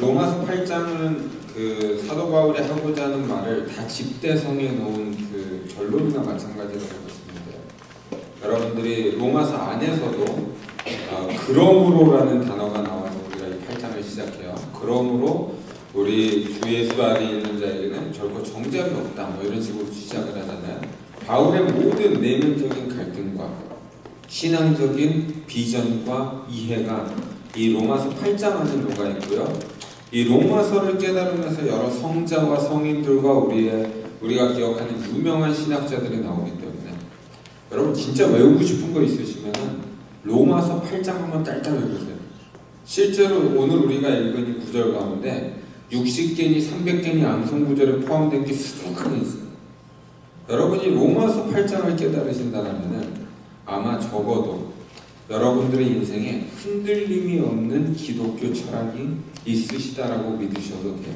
로마서 8장은 그 사도 바울이 하고자 하는 말을 다 집대성에 놓은 그 결론이나 마찬가지라고 보시면 돼요. 여러분들이 로마서 안에서도 그러므로라는 단어가 나와서 우리가 이 8장을 시작해요. 그러므로 우리 주 예수 안에 있는 자에게는 결코 정죄함이 없다, 뭐 이런 식으로 시작을 하잖아요. 바울의 모든 내면적인 갈등과 신앙적인 비전과 이해가 이 로마서 8장 안에 녹아 있고요. 이 로마서를 깨달으면서 여러 성자와 성인들과 우리가 기억하는 유명한 신학자들이 나오기 때문에 여러분 진짜 외우고 싶은 거 있으시면은 로마서 8장 한번 딸딸 외우세요. 실제로 오늘 우리가 읽은 이 구절 가운데 60개니 300개니 암송 구절에 포함된 게 수두룩하게 있어요. 여러분이 로마서 8장을 깨달으신다면은 아마 적어도 여러분들의 인생에 흔들림이 없는 기독교 철학이 있으시다라고 믿으셔도 돼요.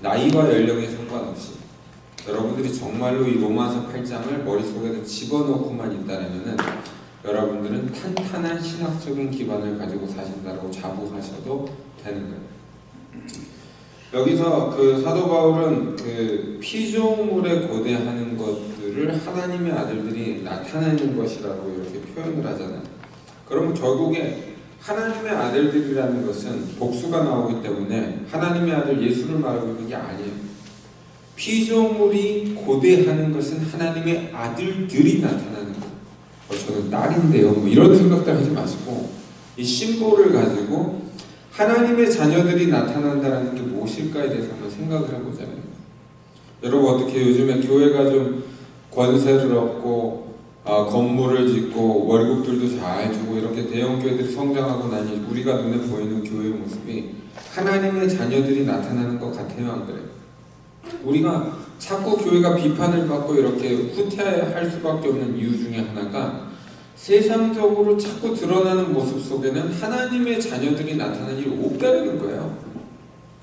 나이와 연령에 상관없이 여러분들이 정말로 이 로마서 8장을 머릿속에다 집어넣고만 있다면은 여러분들은 탄탄한 신학적인 기반을 가지고 사신다라고 자부하셔도 되는 거예요. 여기서 그 사도 바울은 그 피조물에 고대하는 것들을 하나님의 아들들이 나타내는 것이라고 이렇게 표현을 하잖아요. 그럼 결국에 하나님의 아들들이라는 것은 복수가 나오기 때문에 하나님의 아들 예수를 말하고 있는 게 아니에요. 피조물이 고대하는 것은 하나님의 아들들이 나타나는 거예요. 저는 딸인데요, 뭐 이런 생각들 하지 마시고 이 심볼을 가지고 하나님의 자녀들이 나타난다는 게 무엇일까에 대해서 한번 생각을 해보자면, 여러분 어떻게 요즘에 교회가 좀 권세를 얻고 건물을 짓고 월급들도 잘 주고 이렇게 대형 교회들이 성장하고 나니 우리가 눈에 보이는 교회의 모습이 하나님의 자녀들이 나타나는 것 같아요, 안 그래요? 우리가 자꾸 교회가 비판을 받고 이렇게 후퇴할 수밖에 없는 이유 중에 하나가 세상적으로 자꾸 드러나는 모습 속에는 하나님의 자녀들이 나타나는 일이 없다는 거예요.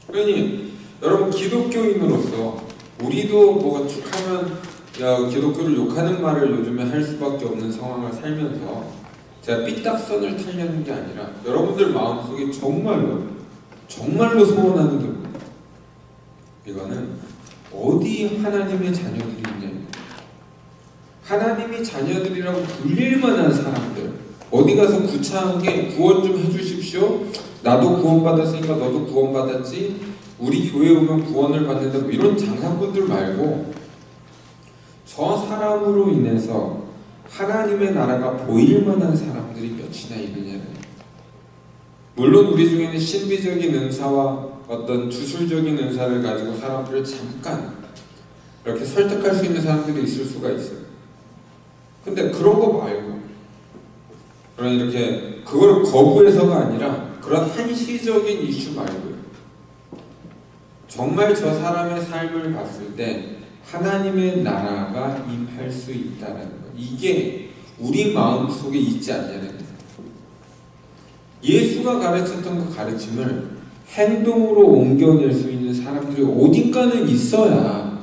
그러니 여러분 기독교인으로서 우리도 뭐가 툭하면 기독교를 욕하는 말을 요즘에 할 수밖에 없는 상황을 살면서 제가 삐딱선을 타려는 게 아니라 여러분들 마음속에 정말로 소원하는 게 뭐예요? 이거는 어디 하나님의 자녀들이 있냐, 하나님의 자녀들이라고 불릴 만한 사람들 어디 가서 구차하게 구원 좀 해주십시오, 나도 구원받았으니까 너도 구원받았지, 우리 교회 오면 구원을 받는다, 뭐 이런 장사꾼들 말고 저 사람으로 인해서 하나님의 나라가 보일 만한 사람들이 몇이나 있느냐는. 물론 우리 중에는 신비적인 은사와 어떤 주술적인 은사를 가지고 사람들을 잠깐 이렇게 설득할 수 있는 사람들이 있을 수가 있어요. 근데 그런 거 말고, 그런 이렇게 그걸 거부해서가 아니라 그런 한시적인 이슈 말고요, 정말 저 사람의 삶을 봤을 때 하나님의 나라가 임할 수 있다는 것, 이게 우리 마음속에 있지 않냐는 거예요. 예수가 가르쳤던 그 가르침을 행동으로 옮겨낼 수 있는 사람들이 어딘가는 있어야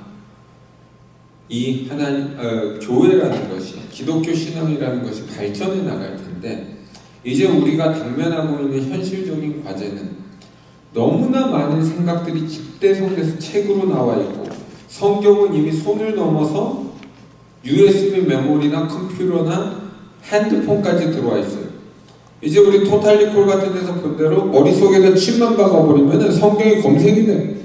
이 교회라는 것이, 기독교 신앙이라는 것이 발전해 나갈 텐데, 이제 우리가 당면하고 있는 현실적인 과제는 너무나 많은 생각들이 집대성돼서 책으로 나와 있고, 성경은 이미 손을 넘어서 USB 메모리나 컴퓨터나 핸드폰까지 들어와 있어요. 이제 우리 토탈리콜 같은 데서 본 대로 머릿속에다 칩만 박아버리면 성경이 검색이 돼.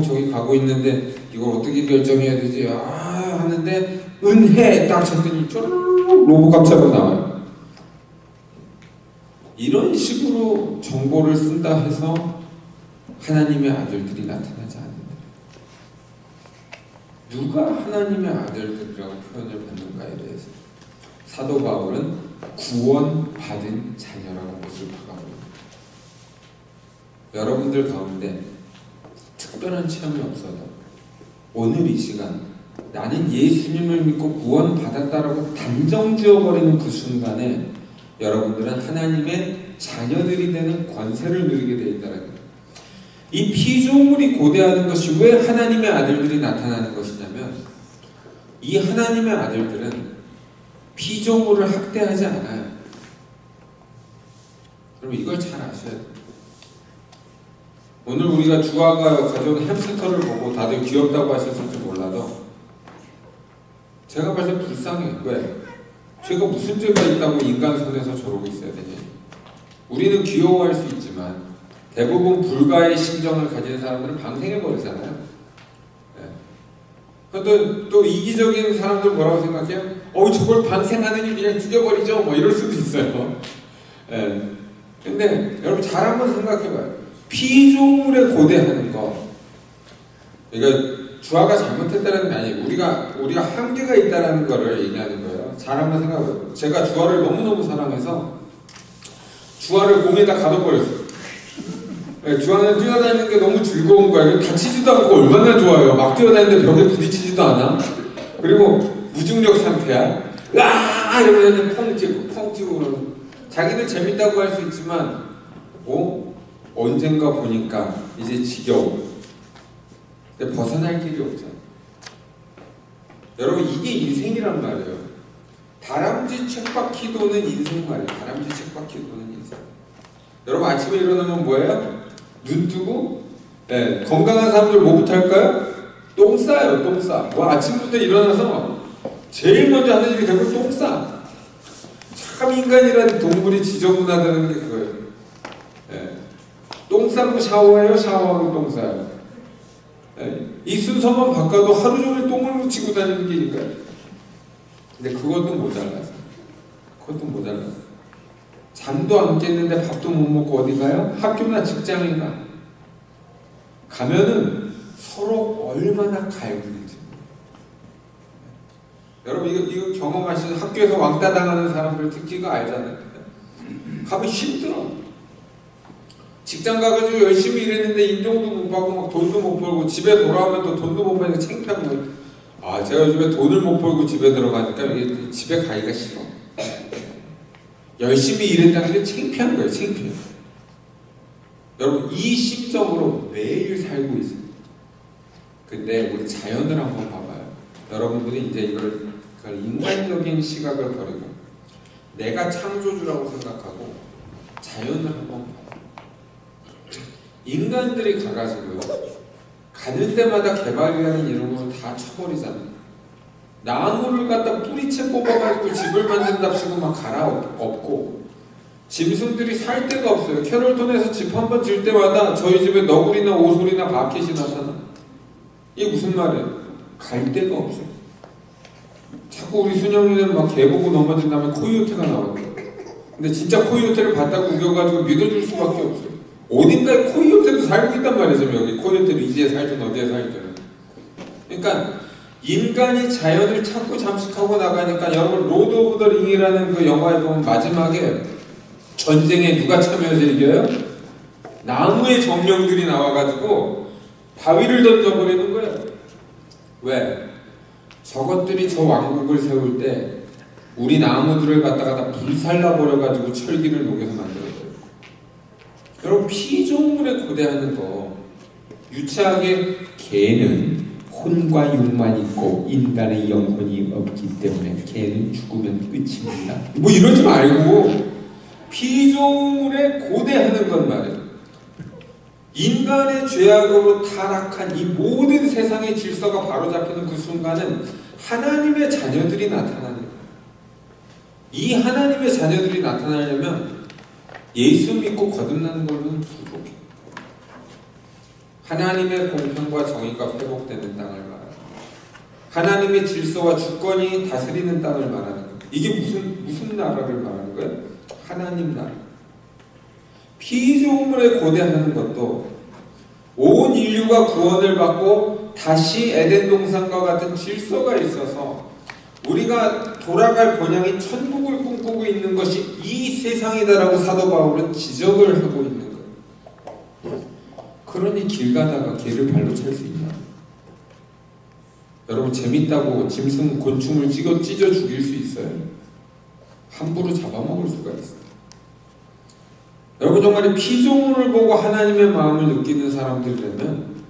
저기 가고 있는데 이걸 어떻게 결정해야 되지? 하는데 은혜 딱 쳤더니 쪼르륵 로보갑자로 나와요. 이런 식으로 정보를 쓴다 해서 하나님의 아들들이 나타나지 않는다. 누가 하나님의 아들들이라고 표현을 받는가에 대해서 사도 바울은 구원받은 자녀라고 못을 박아버립니다. 여러분들 가운데 특별한 체험이 없어도 오늘 이 시간 나는 예수님을 믿고 구원받았다라고 단정 지어버리는 그 순간에 여러분들은 하나님의 자녀들이 되는 권세를 누리게 되어 있다는 거예요. 이 피조물이 고대하는 것이 왜 하나님의 아들들이 나타나는 것이냐면, 이 하나님의 아들들은 피조물을 학대하지 않아요. 그럼 이걸 잘 아셔야 돼요. 오늘 우리가 주아가 가져온 햄스터를 보고 다들 귀엽다고 하셨을지 몰라도 제가 봤을 때 불쌍해요. 왜? 제가 무슨 죄가 있다고 인간 손에서 저러고 있어야 되냐. 우리는 귀여워할 수 있지만 대부분 불가의 심정을 가진 사람들은 방생해버리잖아요. 네. 또 이기적인 사람들 뭐라고 생각해요? 저걸 방생하느니 그냥 죽여버리죠. 뭐 이럴 수도 있어요. 네. 근데 여러분 잘 한번 생각해봐요. 피조물에 고대하는 거. 그러니까 주아가 잘못했다는 게 아니에요. 우리가 한계가 있다는 거를 얘기하는 거예요. 잘 한번 생각해봐요. 제가 주아를 너무너무 사랑해서 주아를 공에다 가둬버렸어요. 네, 주아는 뛰어다니는 게 너무 즐거운 거예요. 다치지도 않고 얼마나 좋아요. 막 뛰어다니는데 벽에 부딪히지도 않아. 그리고 무중력 상태야. 으아! 이러면 펑 튀고 그러고. 자기들 재밌다고 할 수 있지만 언젠가 보니까 이제 지겨워. 근데 벗어날 길이 없잖아. 여러분 이게 인생이란 말이에요. 다람쥐 쳇바퀴 도는 인생 말이에요. 다람쥐 쳇바퀴 도는 인생. 여러분 아침에 일어나면 뭐예요? 눈 뜨고 건강한 사람들 뭐부터 할까요? 똥 싸요. 똥 싸. 아침부터 일어나서 제일 먼저 하는 일이 대부분 똥 싸. 참 인간이라는 동물이 지저분하다는 게 그거예요. 똥 싸고 샤워해요. 샤워하고 똥 싸요. 이 순서만 바꿔도 하루 종일 똥을 묻히고 다니는 게 인간. 근데 그것도 모자라서. 잠도 안 깼는데 밥도 못 먹고 어디 가요? 학교나 직장인가? 가면은 서로 얼마나 갈구는지. 여러분 이거 경험하시는 학교에서 왕따 당하는 사람들 특히 그거 알잖아요. 가면 힘들어. 직장 가가지고 열심히 일했는데 인정도 못 받고 막 돈도 못 벌고 집에 돌아오면 또 돈도 못 받으니까 창피한 거예요. 제가 요즘에 돈을 못 벌고 집에 들어가니까 이게 집에 가기가 싫어. 열심히 일했다는 게 창피한 거예요. 창피해. 여러분 이 심정으로 매일 살고 있어요. 근데 우리 자연을 한번 봐봐요. 여러분들이 이제 이걸 인간적인 시각을 버리고 내가 창조주라고 생각하고 자연을 한번 봐요. 인간들이 가가지고요 가는 데마다 개발이라는 이름으로 다 쳐버리잖아요. 나무를 갖다 뿌리채 뽑아가지고 집을 만든답시고 막 갈아엎고 짐승들이 살 데가 없어요. 캐롤톤에서 집 한 번 질 때마다 저희 집에 너구리나 오소리나 바켓이 나타나. 이게 무슨 말이에요? 갈 데가 없어요. 자꾸 우리 순영이는 막 개 보고 넘어진 다음에 코요테가 나와요. 근데 진짜 코요테를 봤다고 우겨가지고 믿어줄 수밖에 없어요. 어딘가에 코요테도 살고 있단 말이죠. 여기 코요테도 이제 살든 어디에 살든. 그러니까 인간이 자연을 찾고 잠식하고 나가니까 여러분 로드 오브 더 링이라는 그 영화에 보면 마지막에 전쟁에 누가 참여해서 이겨요? 나무의 정령들이 나와가지고 바위를 던져버리는 거예요. 왜? 저것들이 저 왕국을 세울 때 우리 나무들을 갖다가 다 불살라버려가지고 철기를 녹여서 만들어요. 여러분 피조물에 고대하는 거 유치하게 개는 혼과 육만 있고 인간의 영혼이 없기 때문에 개는 죽으면 끝입니다. 뭐 이러지 말고 피조물에 고대하는 건 말이에요. 인간의 죄악으로 타락한 이 모든 세상의 질서가 바로잡히는 그 순간은 하나님의 자녀들이 나타나는 거예요. 이 하나님의 자녀들이 나타나려면 예수 믿고 거듭나는 걸로는 부족해. 하나님의 공평과 정의가 회복되는 땅을 말하는 하나님의 질서와 주권이 다스리는 땅을 말하는 거예요. 이게 무슨 나라를 말하는 거예요? 하나님 나라. 피조물에 고대하는 것도 온 인류가 구원을 받고 다시 에덴 동산과 같은 질서가 있어서 우리가 돌아갈 본향이 천국을 꿈꾸고 있는 것이 이 세상이다라고 사도 바울은 지적을 하고 있는 거예요. 그러니 길 가다가 개를 발로 찰 수 있나? 여러분 재밌다고 짐승 곤충을 찢어 죽일 수 있어요? 함부로 잡아먹을 수가 있어요. 여러분 정말 피조물을 보고 하나님의 마음을 느끼는 사람들이라면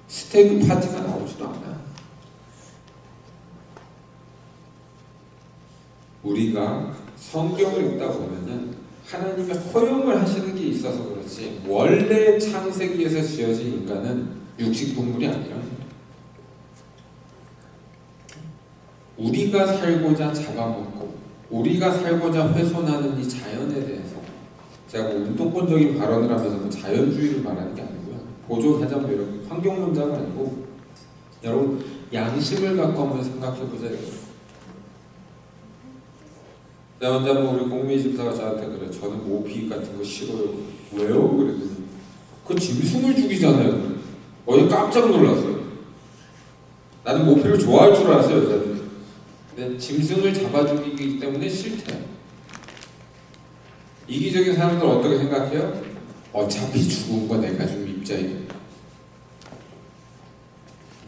스테이크 파티가 나오지도 않아요. 우리가 성경을 읽다 보면은 하나님의 허용을 하시는 게 있어서 그렇지 원래 창세기에서 지어진 인간은 육식동물이 아니라 우리가 살고자 잡아먹고 우리가 살고자 훼손하는 이 자연에 대해서 제가 뭐 운동권적인 발언을 하면서 뭐 자연주의를 말하는 게 아니고요. 보존하자면 이런 환경론자가 아니고 여러분 양심을 갖고 한번 생각해보자 이거예요. 내가 혼자 뭐 우리 공미 집사가 저한테 그래. 저는 모피 같은 거 싫어요. 왜요? 그랬더니 그 짐승을 죽이잖아요. 어제 깜짝 놀랐어요. 나는 모피를 좋아할 줄 알았어요, 여자들이. 근데 짐승을 잡아 죽이기 때문에 싫대요. 이기적인 사람들 어떻게 생각해요? 어차피 죽은 거 내가 좀 입자이래.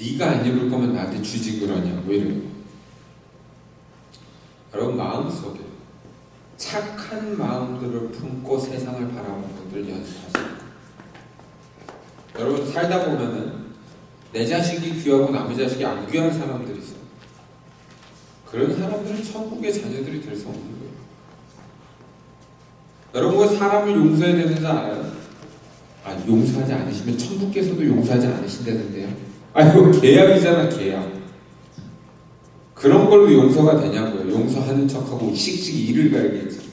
네가 안 입을 거면 나한테 주지 그러냐 뭐 이래요. 여러분 마음속에 착한 마음들을 품고 세상을 바라보는 분들 연습하세요. 여러분 살다 보면은 내 자식이 귀하고 남의 자식이 안 귀한 사람들이 있어요. 그런 사람들은 천국의 자녀들이 될 수 없는 거예요. 여러분 그 사람을 용서해야 되는 줄 알아요? 아 용서하지 않으시면 천국께서도 용서하지 않으신다는데요. 아 이거 계약이잖아 계약. 그런 걸로 용서가 되냐고요. 용서하는 척하고 씩씩 일을 가야겠지.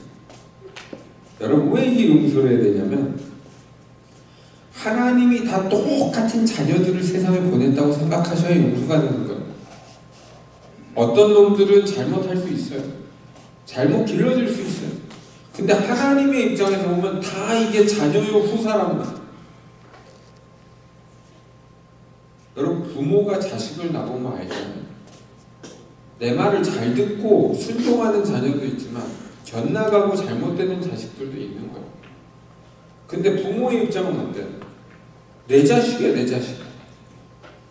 여러분 왜 이게 용서를 해야 되냐면 하나님이 다 똑같은 자녀들을 세상에 보낸다고 생각하셔야 용서가 되는 거예요. 어떤 놈들은 잘못할 수 있어요. 잘못 길러질 수 있어요. 근데 하나님의 입장에서 보면 다 이게 자녀요 후사란 말이에요. 여러분 부모가 자식을 낳으면 알잖아요. 내 말을 잘 듣고 순종하는 자녀도 있지만 곁나가고 잘못되는 자식들도 있는 거예요. 근데 부모의 입장은 어때요? 내 자식이야 내 자식.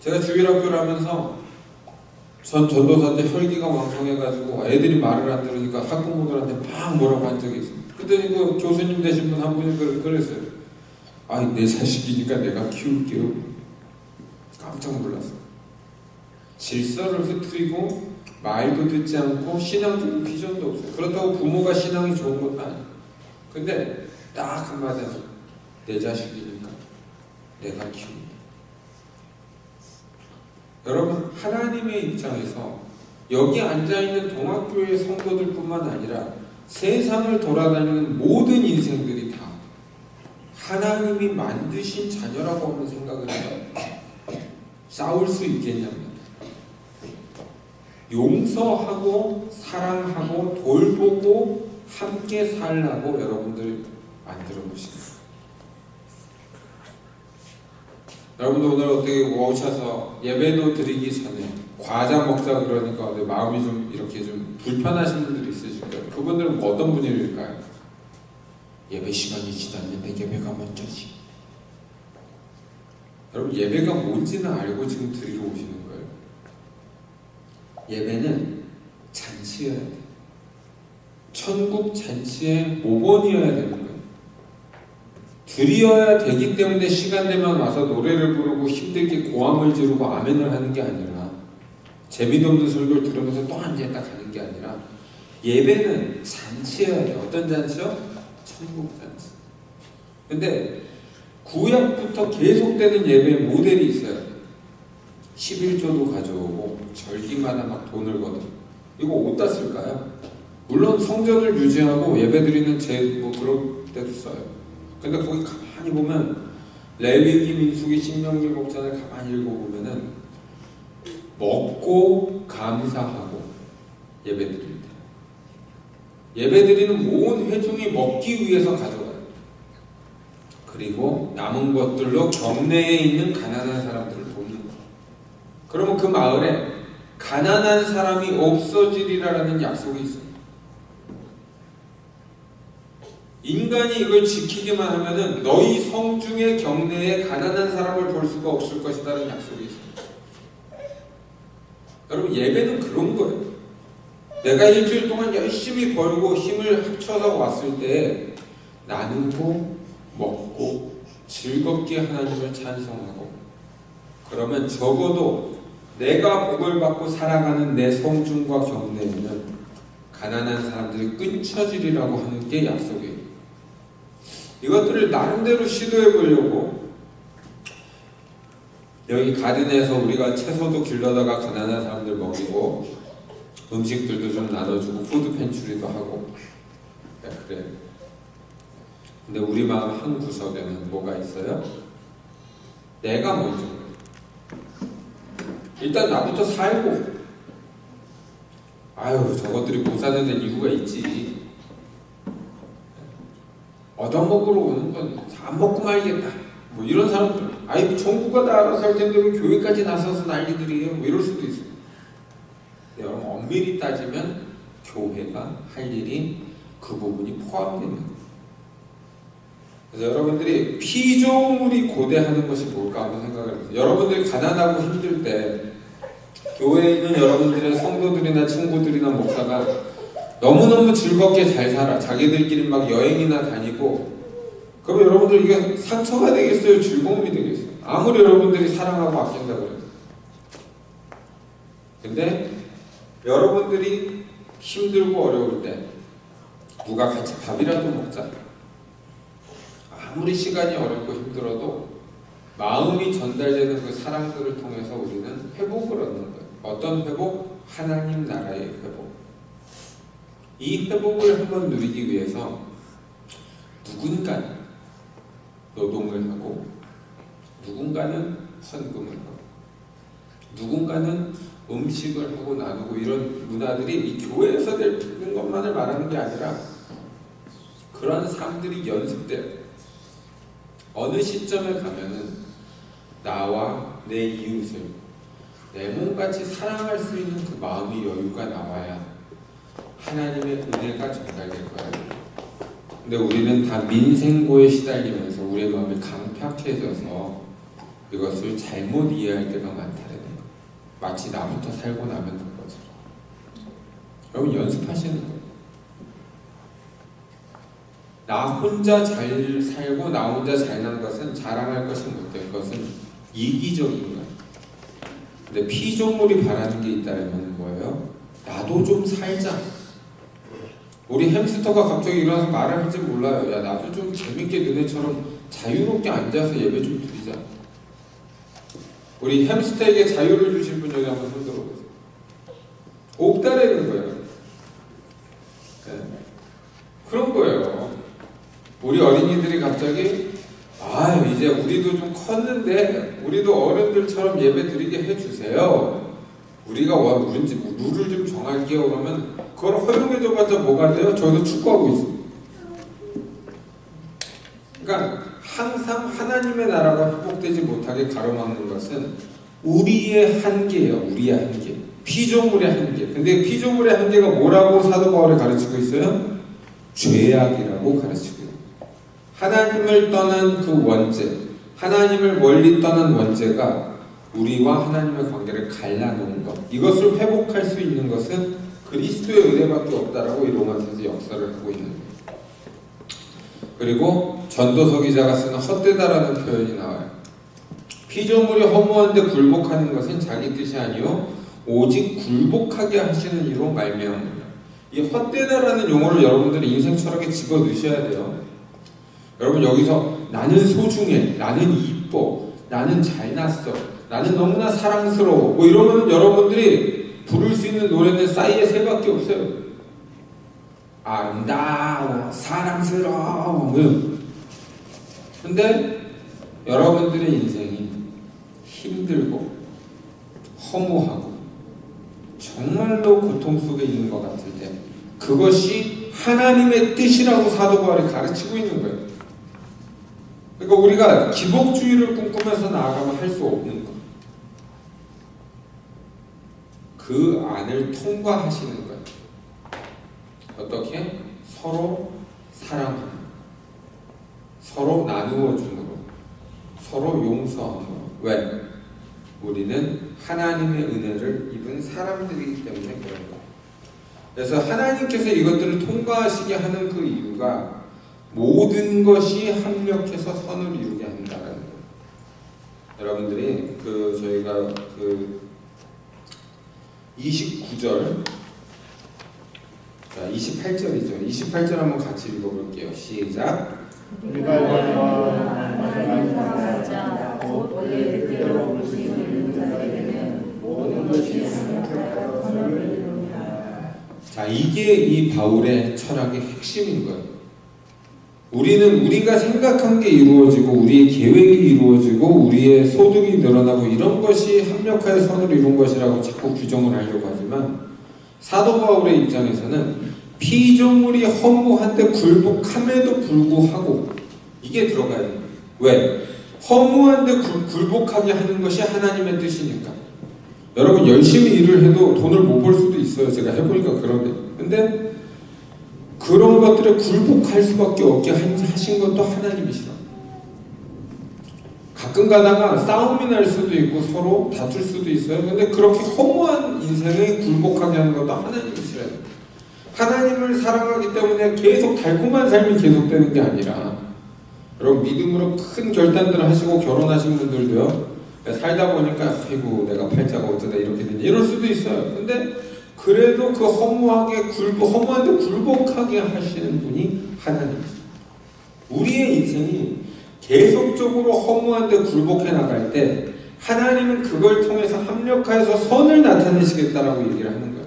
제가 주일학교를 하면서 전 전도사인데 혈기가 왕성해가지고 애들이 말을 안 들으니까 학부모들한테 막 뭐라고 한 적이 있어요. 그랬더니 그 교수님 되신 분 한 분이 그랬어요. 아니 내 자식이니까 내가 키울게요. 깜짝 놀랐어요. 질서를 흐트리고 말도 듣지 않고 신앙적인 비전도 없어요. 그렇다고 부모가 신앙이 좋은 것도 아니에요. 근데 딱 한마디 하죠. 내 자식이니까 내가 키운다. 여러분 하나님의 입장에서 여기 앉아있는 동학교의 성도들 뿐만 아니라 세상을 돌아다니는 모든 인생들이 다 하나님이 만드신 자녀라고 하는 생각을 해요. 싸울 수 있겠냐면 용서하고 사랑하고 돌보고 함께 살라고 여러분들 만들어 보십니다. 여러분들 오늘 어떻게 오셔서 예배도 드리기 전에 과자 먹자 그러니까 마음이 좀 이렇게 좀 불편하신 분들이 있으실 거예요. 그분들은 어떤 분일까요? 예배 시간이 지났는데 예배가 먼저지. 여러분 예배가 뭔지는 알고 지금 드리러 오시는 거예요. 예배는 잔치여야 돼요. 천국 잔치의 모본이어야 되는 거예요. 드리어야 되기 때문에 시간 되면 와서 노래를 부르고 힘들게 고함을 지르고 아멘을 하는 게 아니라 재미도 없는 설교를 들으면서 또 앉아있다 가는 게 아니라 예배는 잔치여야 돼요. 어떤 잔치요? 천국 잔치. 근데 구약부터 계속되는 예배의 모델이 있어요. 11조도 가져오고 절기마다 막 돈을 걷어. 이거 어디다 쓸까요? 물론 성전을 유지하고 예배드리는 뭐 그런 데도 써요. 근데 거기 가만히 보면 레위기, 민수기, 신명기 목장을 가만히 읽어보면은 먹고 감사하고 예배드립니다. 예배드리는 모든 회중이 먹기 위해서 가져가요. 그리고 남은 것들로 경내에 있는 가난한 사람들을 돕는 거예요. 그러면 그 마을에 가난한 사람이 없어지리라는 약속이 있어요. 인간이 이걸 지키기만 하면은 너희 성중의 경내에 가난한 사람을 볼 수가 없을 것이라는 약속이 있어요. 여러분 예배는 그런 거예요. 내가 일주일 동안 열심히 벌고 힘을 합쳐서 왔을 때 나누고 먹고 즐겁게 하나님을 찬송하고 그러면 적어도 내가 복을 받고 살아가는 내 성중과 경내에는 가난한 사람들이 끊쳐지리라고 하는 게 약속이에요. 이것들을 나름대로 시도해 보려고 여기 가든에서 우리가 채소도 길러다가 가난한 사람들 먹이고 음식들도 좀 나눠주고 푸드 펜츄리도 하고 그래. 근데 우리 마음 한 구석에는 뭐가 있어요? 내가 먼저 일단 나부터 살고 아유 저것들이 못 사는 데는 이유가 있지. 얻어먹으러 오는 건 안 먹고 말겠다. 뭐 이런 사람들, 아이 정부가 다 알아서 할 텐데 왜 교회까지 나서서 난리들이에요? 뭐 이럴 수도 있어요. 여러분 엄밀히 따지면 교회가 할 일이 그 부분이 포함되는 거예요. 그래서 여러분들이 피조물이 고대하는 것이 뭘까 한번 생각을 해보세요. 여러분들이 가난하고 힘들 때 교회에 있는 여러분들의 성도들이나 친구들이나 목사가 너무너무 즐겁게 잘 살아. 자기들끼리 막 여행이나 다니고 그러면 여러분들 이게 상처가 되겠어요? 즐거움이 되겠어요? 아무리 여러분들이 사랑하고 아낀다고 해도. 근데 여러분들이 힘들고 어려울 때 누가 같이 밥이라도 먹자. 아무리 시간이 어렵고 힘들어도 마음이 전달되는 그 사랑들을 통해서 우리는 회복을 얻는 거예요. 어떤 회복? 하나님 나라의 회복. 이 회복을 한번 누리기 위해서 누군가는 노동을 하고 누군가는 헌금을 하고 누군가는 음식을 하고 나누고 이런 문화들이 이 교회에서 될 것만을 말하는 게 아니라 그런 삶들이 연습돼요. 어느 시점에 가면은 나와 내 이웃을 내 몸같이 사랑할 수 있는 그 마음의 여유가 나와야 하나님의 은혜가 전달될 거야. 근데 우리는 다 민생고에 시달리면서 우리의 마음이 강팍해져서 이것을 잘못 이해할 때가 많다는 거예요. 마치 나부터 살고 나면 된 거죠. 여러분 연습하시는 거예요. 나 혼자 잘 살고 나 혼자 잘난 것은 자랑할 것이 못될 것은 이기적인 거예요. 근데 피조물이 바라는 게 있다면 뭐예요? 나도 좀 살자. 우리 햄스터가 갑자기 일어나서 말을 할지 몰라요. 야 나도 좀 재밌게 너네처럼 자유롭게 앉아서 예배 좀 드리자. 우리 햄스터에게 자유를 주실 분 여기 한번 손 들어보세요. 없다라는 거예요. 네. 그런 거예요. 우리 어린이들이 갑자기 이제 우리도 좀 컸는데 우리도 어른들처럼 예배 드리게 해주세요. 우리가 뭔지 룰을 좀 정할게요. 그러면 그걸 허용해줘봤자 뭐가 돼요? 저희도 축구하고 있어요. 그러니까 항상 하나님의 나라가 회복되지 못하게 가로막는 것은 우리의 한계예요. 우리의 한계. 피조물의 한계. 근데 피조물의 한계가 뭐라고 사도 바울이 가르치고 있어요? 죄악이라고 가르치고 있어요. 하나님을 떠난 그 원죄, 하나님을 멀리 떠난 원죄가 우리와 하나님의 관계를 갈라놓은 것, 이것을 회복할 수 있는 것은 그리스도의 은혜밖에 없다라고 이 로마서에서 역사를 하고 있는 거예요. 그리고 전도서 기자가 쓰는 헛되다라는 표현이 나와요. 피조물이 허무한데 굴복하는 것은 자기 뜻이 아니요 오직 굴복하게 하시는 이로 말미암습니다. 이 헛되다라는 용어를 여러분들이 인생 철학에 집어넣으셔야 돼요. 여러분 여기서 나는 소중해, 나는 이뻐, 나는 잘났어, 나는 너무나 사랑스러워 뭐 이러면 여러분들이 부를 수 있는 노래는 싸이의 세 밖에 없어요. 아름다워, 사랑스러워. 근데 여러분들의 인생이 힘들고 허무하고 정말로 고통 속에 있는 것 같을 때 그것이 하나님의 뜻이라고 사도 바울이 가르치고 있는 거예요. 그러니까 우리가 기복주의를 꿈꾸면서 나아가면 할 수 없는 거예요. 그 안을 통과하시는 거예요. 어떻게? 서로 사랑하는, 서로 나누어 주므로, 서로 용서함으로. 왜? 우리는 하나님의 은혜를 입은 사람들이기 때문에 그런 거예요. 그래서 하나님께서 이것들을 통과하시게 하는 그 이유가 모든 것이 합력해서 선을 이루게 한다는 거예요. 여러분들이 저희가 29절, 28절이죠. 28절 한번 같이 읽어볼게요. 시작. 우리가 영광과 마지막 사자 곧 원래 뜻대로 모시고 있는 자에게는 모든 것이 합력하여 선을 이루느니라. 자, 이게 이 바울의 철학의 핵심인 거예요. 우리는 우리가 생각한 게 이루어지고 우리의 계획이 이루어지고 우리의 소득이 늘어나고 이런 것이 합력하여 선을 이룬 것이라고 자꾸 규정을 하려고 하지만 사도 바울의 입장에서는 피조물이 허무한데 굴복함에도 불구하고 이게 들어가야 돼요. 왜? 허무한데 굴복하게 하는 것이 하나님의 뜻이니까. 여러분 열심히 일을 해도 돈을 못 벌 수도 있어요. 제가 해보니까 그런데. 근데 그런 것들에 굴복할 수밖에 없게 하신 것도 하나님이시라. 가끔 가다가 싸움이 날 수도 있고 서로 다툴 수도 있어요. 근데 그렇게 허무한 인생에 굴복하게 하는 것도 하나님이시라. 하나님을 사랑하기 때문에 계속 달콤한 삶이 계속되는 게 아니라 여러분 믿음으로 큰 결단들을 하시고 결혼하신 분들도요. 살다 보니까 아이고 내가 팔자가 어쩌다 이렇게 되냐 이럴 수도 있어요. 근데 그래도 그 허무한데 굴복하게 하시는 분이 하나님이세요. 우리의 인생이 계속적으로 허무한데 굴복해 나갈 때 하나님은 그걸 통해서 합력하여서 선을 나타내시겠다라고 얘기를 하는 거예요.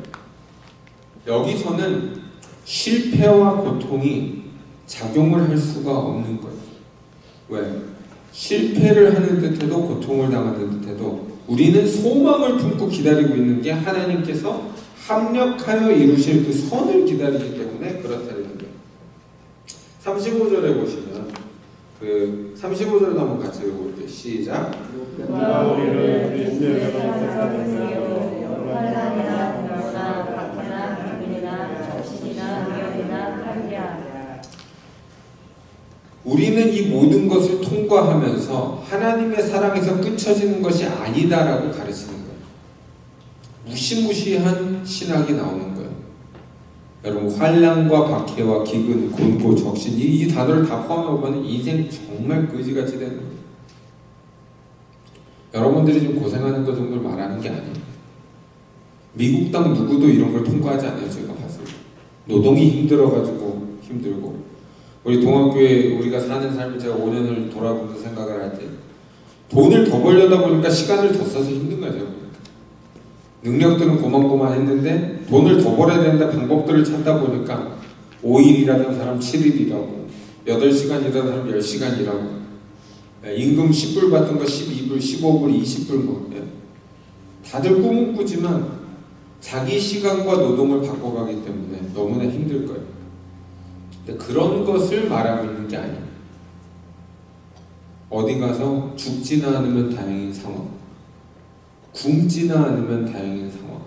여기서는 실패와 고통이 작용을 할 수가 없는 거예요. 왜? 실패를 하는 듯해도 고통을 당하는 듯해도 우리는 소망을 품고 기다리고 있는 게 하나님께서 합력하여 이루실 그 선을 기다리기 때문에 그렇다는 거예요. 35절에 보시면 그 35절도 한번 같이 읽어볼게요. 시작. 누가 우리를 그리스도의 사랑하여 환난이나 공고나 박해나 기근이나 적신이나 위험이나 칼이라. 우리는 이 모든 것을 통과하면서 하나님의 사랑에서 끊쳐지는 것이 아니다라고 가르치는 거예요. 무시무시한 신학이 나오는 거예요. 여러분 환난과 박해와 기근, 곤고, 적신 이 단어를 다 포함해보면 인생 정말 거지같이 되는 거예요. 여러분들이 지금 고생하는 것 정도를 말하는 게 아니에요. 미국 땅 누구도 이런 걸 통과하지 않아요. 제가 봤을 때 노동이 힘들어가지고 힘들고 우리 동학교에 우리가 사는 삶을 제가 5년을 돌아보면서 생각을 할 때 돈을 더 벌려다 보니까 시간을 더 써서 힘든 거죠. 능력들은 고만고만했는데 돈을 더 벌어야 되는데 방법들을 찾다 보니까 5일 일하던 사람 7일 일하고 8시간 일하던 사람 10시간 일하고 임금 10불 받던 거 12불, 15불, 20불 뭐 다들 꿈은 꾸지만 자기 시간과 노동을 바꿔가기 때문에 너무나 힘들 거예요. 근데 그런 것을 말하고 있는 게 아니에요. 어디 가서 죽지나 않으면 다행인 상황, 굶지나 않으면 다행인 상황,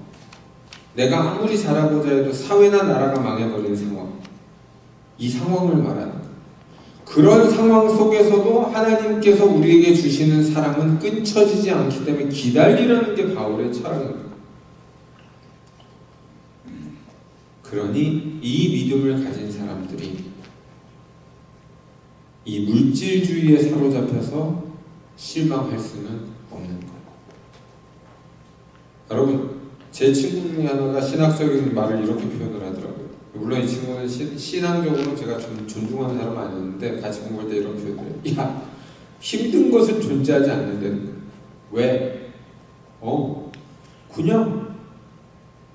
내가 아무리 잘하고자 해도 사회나 나라가 망해버린 상황, 이 상황을 말하는 거예요. 그런 상황 속에서도 하나님께서 우리에게 주시는 사랑은 끊쳐지지 않기 때문에 기다리라는 게 바울의 철학입니다. 그러니 이 믿음을 가진 사람들이 이 물질주의에 사로잡혀서 실망할 수는 없는 거예요. 여러분, 제 친구 중에 하나가 신학적인 말을 이렇게 표현을 하더라고요. 물론 이 친구는 신앙적으로 제가 좀 존중하는 사람은 아니었는데 같이 공부할 때 이런 표현을 해요. 야, 힘든 것은 존재하지 않는다는 거예요. 왜? 그냥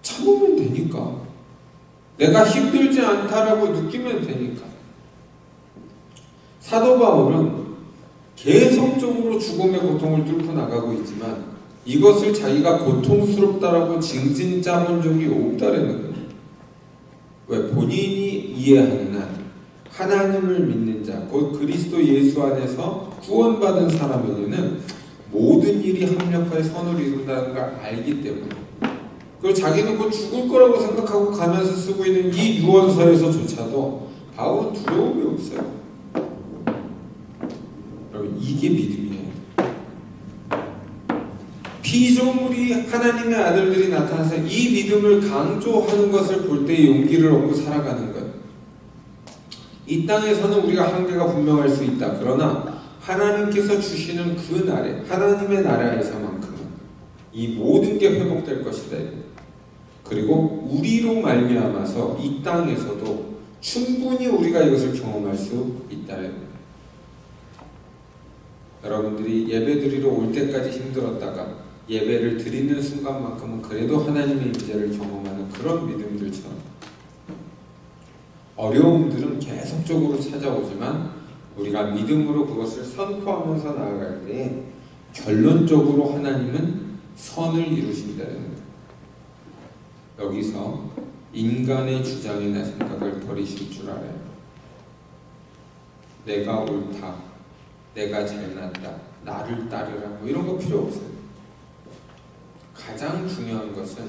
참으면 되니까. 내가 힘들지 않다라고 느끼면 되니까. 사도 바울은 계속적으로 죽음의 고통을 뚫고 나가고 있지만 이것을 자기가 고통스럽다라고 징징 짜본 적이 없다라는 거예요. 왜? 본인이 이해하는 한 하나님을 믿는 자, 곧 그리스도 예수 안에서 구원받은 사람에게는 모든 일이 합력하여 선을 이룬다는 걸 알기 때문에 그리고 자기는 곧 죽을 거라고 생각하고 가면서 쓰고 있는 이 유언서에서조차도 바울은 두려움이 없어요. 여러분, 이게 믿음이에요. 피조물이 하나님의 아들들이 나타나서 이 믿음을 강조하는 것을 볼 때 용기를 얻고 살아가는 것. 이 땅에서는 우리가 한계가 분명할 수 있다. 그러나 하나님께서 주시는 그 나라, 하나님의 나라에서만큼은 이 모든 게 회복될 것이다. 그리고 우리로 말미암아서 이 땅에서도 충분히 우리가 이것을 경험할 수 있다. 여러분들이 예배 드리러 올 때까지 힘들었다가 예배를 드리는 순간만큼은 그래도 하나님의 임재를 경험하는 그런 믿음들처럼 어려움들은 계속적으로 찾아오지만 우리가 믿음으로 그것을 선포하면서 나아갈 때 결론적으로 하나님은 선을 이루신다는 거예요. 여기서 인간의 주장이나 생각을 버리실 줄 알아요. 내가 옳다, 내가 잘났다, 나를 따르라 뭐 이런 거 필요 없어요. 가장 중요한 것은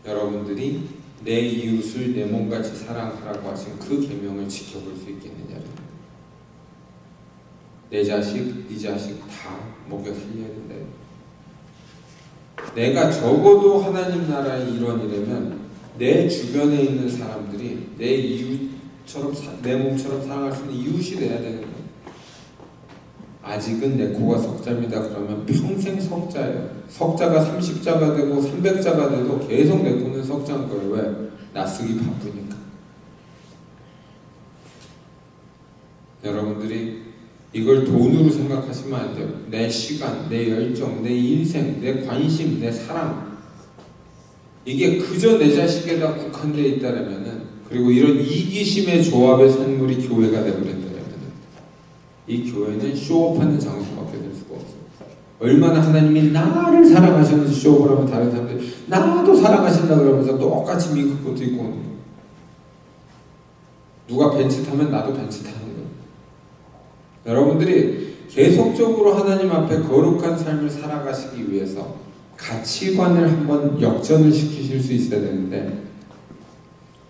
여러분들이 내 이웃을 내 몸같이 사랑하라고 하신 그 계명을 지켜볼 수 있겠느냐는 내 자식, 네 자식 다 먹여 살려야 된다. 내가 적어도 하나님 나라의 일원이라면 내 주변에 있는 사람들이 내 이웃처럼 내 몸처럼 사랑할 수 있는 이웃이 돼야 되는 거예요. 아직은 내 코가 석자입니다. 그러면 평생 석자예요. 석자가 30자가 되고 300자가 돼도 계속 내 코는 석자인 거예요. 왜? 낯쓰기 바쁘니까. 여러분들이 이걸 돈으로 생각하시면 안 돼요. 내 시간, 내 열정, 내 인생, 내 관심, 내 사랑 이게 그저 내 자식에다 국한되어 있다라면은 그리고 이런 이기심의 조합의 산물이 교회가 되어버린다라면은 이 교회는 쇼업하는 장소밖에 될 수가 없어요. 얼마나 하나님이 나를 사랑하셨는지 쇼업을 하면 다른 사람들이 나도 사랑하신다 그러면서 똑같이 미국부터 입고 오는 거예요. 누가 벤츠 타면 나도 벤츠 타는 거예요. 여러분들이 계속적으로 하나님 앞에 거룩한 삶을 살아가시기 위해서 가치관을 한번 역전을 시키실 수 있어야 되는데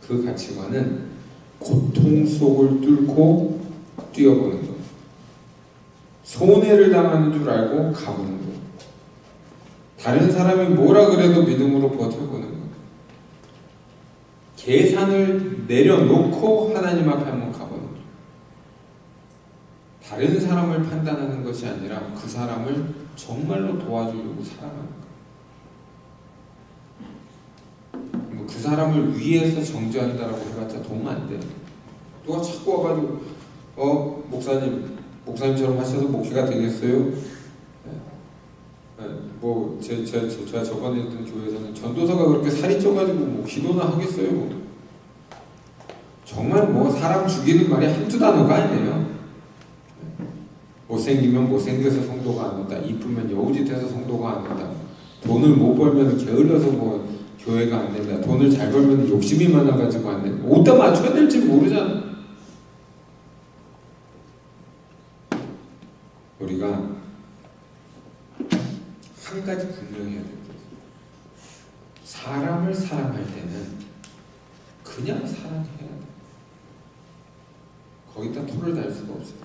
그 가치관은 고통 속을 뚫고 뛰어보는 거예요. 손해를 당하는 줄 알고 가보는 거예요. 다른 사람이 뭐라 그래도 믿음으로 버텨보는 거예요. 계산을 내려놓고 하나님 앞에 한번 가보는 거예요. 다른 사람을 판단하는 것이 아니라 그 사람을 정말로 도와주려고 사랑하는 거예요. 그 사람을 위해서 정죄한다라고 해봤자 도움 안 돼요. 누가 자꾸 와가지고 목사님처럼 하셔서 목회가 되겠어요? 제가 저번에 있던 교회에서는 전도사가 그렇게 살이 쪄가지고 뭐 기도나 하겠어요? 정말 뭐 사람 죽이는 말이 한두 단어가 아니에요. 못생기면 못생겨서 성도가 안 온다. 이쁘면 여우짓해서 성도가 안 온다. 돈을 못 벌면 게을러서 뭐 교회가 안 된다. 돈을 잘 벌면 욕심이 많아가지고 안 된다. 어디다 맞춰야 될지 모르잖아. 우리가 한 가지 분명히 해야 됩니다. 사람을 사랑할 때는 그냥 사랑해야 돼. 거기다 토를 달 수가 없어요.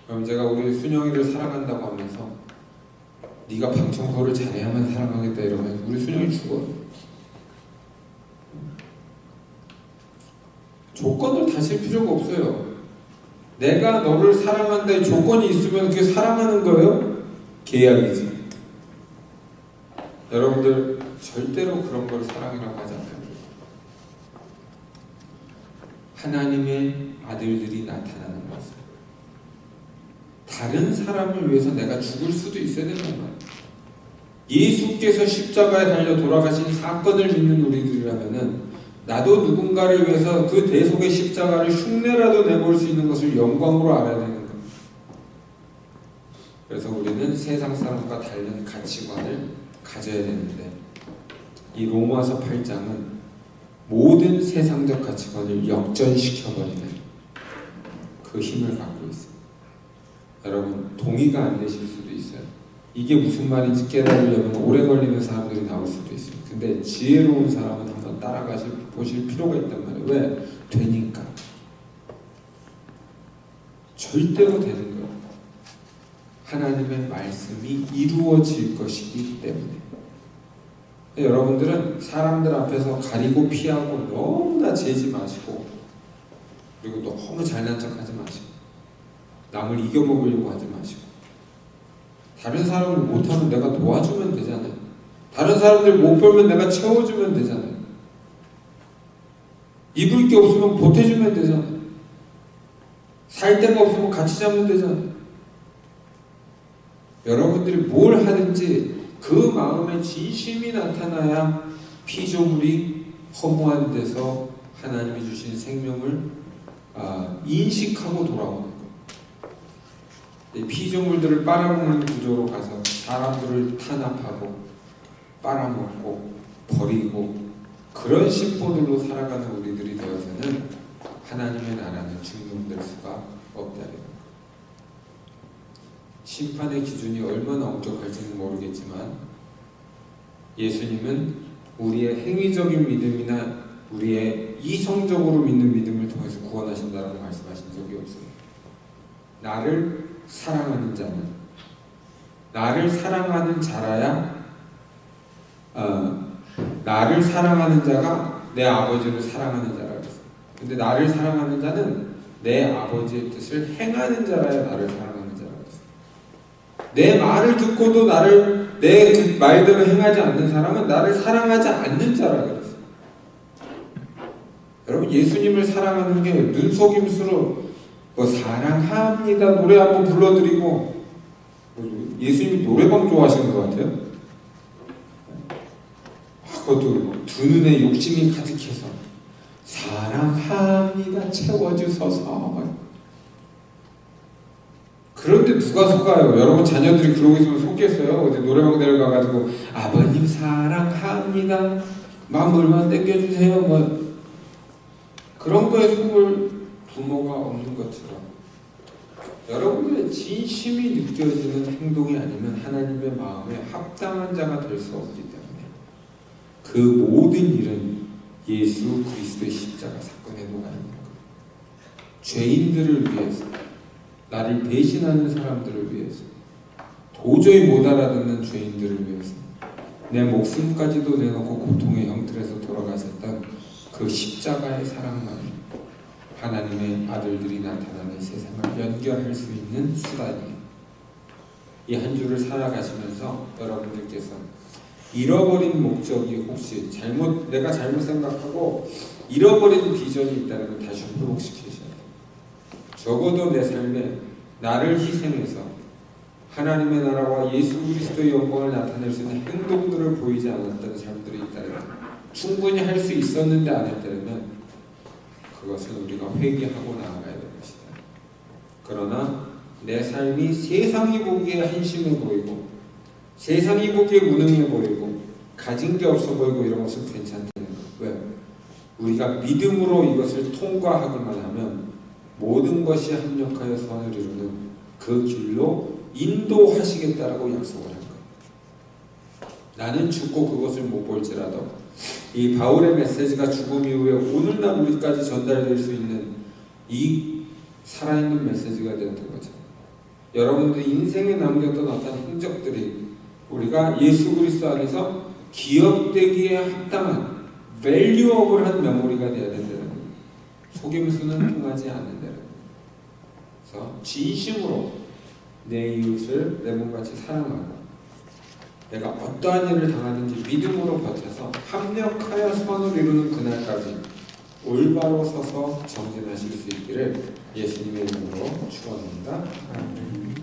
그럼 제가 우리 순영이를 사랑한다고 하면서 네가 방 청소를 잘해야만 사랑하겠다 이러면 우리 순영이 죽어요. 조건을 다실 필요가 없어요. 내가 너를 사랑한다의 조건이 있으면 그게 사랑하는 거예요? 계약이지. 여러분들 절대로 그런 걸 사랑이라고 하지 않아요. 하나님의 아들들이 나타나는 것은 다른 사람을 위해서 내가 죽을 수도 있어야 되는 거예요. 예수께서 십자가에 달려 돌아가신 사건을 믿는 우리들이라면은 나도 누군가를 위해서 그 대속의 십자가를 흉내라도 내볼 수 있는 것을 영광으로 알아야 되는 거예요. 그래서 우리는 세상 사람과 다른 가치관을 가져야 되는데 이 로마서 8장은 모든 세상적 가치관을 역전시켜버리는 그 힘을 갖고 있어요. 여러분 동의가 안 되실 수도 있어요. 이게 무슨 말인지 깨달으려면 오래 걸리는 사람들이 나올 수도 있어요. 근데 지혜로운 사람은 한번 보실 필요가 있단 말이에요. 왜? 되니까. 절대로 되는 거예요. 하나님의 말씀이 이루어질 것이기 때문에. 여러분들은 사람들 앞에서 가리고 피하고 너무나 재지 마시고 그리고 너무 잘난 척하지 마시고 남을 이겨먹으려고 하지 마시고 다른 사람을 못하면 내가 도와주면 되잖아요. 다른 사람들 못 벌면 내가 채워주면 되잖아요. 입을 게 없으면 보태주면 되잖아요. 살 데가 없으면 같이 자면 되잖아요. 여러분들이 뭘 하든지 그 마음에 진심이 나타나야 피조물이 허무한 데서 하나님이 주신 생명을 인식하고 돌아오는 거예요. 피조물들을 빨아먹는 구조로 가서 사람들을 탄압하고 빨아먹고 버리고 그런 심보들로 살아가는 우리들이 되어서는 하나님의 나라는 증명될 수가 없다는 거예요. 심판의 기준이 얼마나 엄격할지는 모르겠지만 예수님은 우리의 행위적인 믿음이나 우리의 이성적으로 믿는 믿음을 통해서 구원하신다라고 말씀하신 적이 없어요. 나를 사랑하는 자는, 나를 사랑하는 자라야 나를 사랑하는 자가 내 아버지를 사랑하는 자라 그랬어요. 근데 나를 사랑하는 자는 내 아버지의 뜻을 행하는 자라야 나를 사랑하는 자라 그랬어요. 내 말을 듣고도 내 그 말대로 행하지 않는 사람은 나를 사랑하지 않는 자라 그랬어요. 여러분, 예수님을 사랑하는 게 눈속임수로 사랑합니다 노래 한번 불러드리고, 예수님이 노래방 좋아하시는 것 같아요. 그것도 두 눈에 욕심이 가득해서 사랑합니다 채워주소서. 그런데 누가 속아요? 여러분 자녀들이 그러고 있으면 속겠어요? 어디 노래방 데려가가지고 아버님 사랑합니다 마음 얼마나 땡겨주세요 뭐 그런 거에 속을 부모가 없는 것처럼 여러분들의 진심이 느껴지는 행동이 아니면 하나님의 마음에 합당한 자가 될 수 없기 때문에 그 모든 일은 예수 그리스도의 십자가 사건에 녹아 있는 거예요. 죄인들을 위해서, 나를 배신하는 사람들을 위해서, 도저히 못 알아듣는 죄인들을 위해서 내 목숨까지도 내놓고 고통의 형틀에서 돌아가셨던 그 십자가의 사랑만이 하나님의 아들들이 나타나는 세상을 연결할 수 있는 수단이에요. 이 한 주를 살아가시면서 여러분들께서 잃어버린 목적이 혹시 내가 잘못 생각하고 잃어버린 비전이 있다는 걸 다시 회복시키셔야 돼요. 적어도 내 삶에 나를 희생해서 하나님의 나라와 예수 그리스도의 영광을 나타낼 수 있는 행동들을 보이지 않았던 삶들이 있다면 충분히 할 수 있었는데 안 했다면 그것은 우리가 회개하고 나아가야 될 것이다. 그러나 내 삶이 세상이 보기에 한심해 보이고 세상이 보기에 무능해 보이고 가진 게 없어 보이고 이런 것은 괜찮다는 거예요. 왜? 우리가 믿음으로 이것을 통과하기만 하면 모든 것이 합력하여 선을 이루는 그 길로 인도하시겠다라고 약속을 한 거예요. 나는 죽고 그것을 못 볼지라도 이 바울의 메시지가 죽음 이후에 오늘날 우리까지 전달될 수 있는 이 살아있는 메시지가 되었던 거죠. 여러분들이 인생에 남겼던 어떤 흔적들이 우리가 예수 그리스도 안에서 기억되기에 합당한 밸류어블한 메모리가 되어야 된다는 거예요. 속임수는 통하지 않는다는 거예요. 그래서 진심으로 내 이웃을 내 몸같이 사랑하고 내가 어떠한 일을 당하든지 믿음으로 버텨서 합력하여 선을 이루는 그날까지 올바로 서서 정진하실 수 있기를 예수님의 이름으로 축원합니다. 아멘.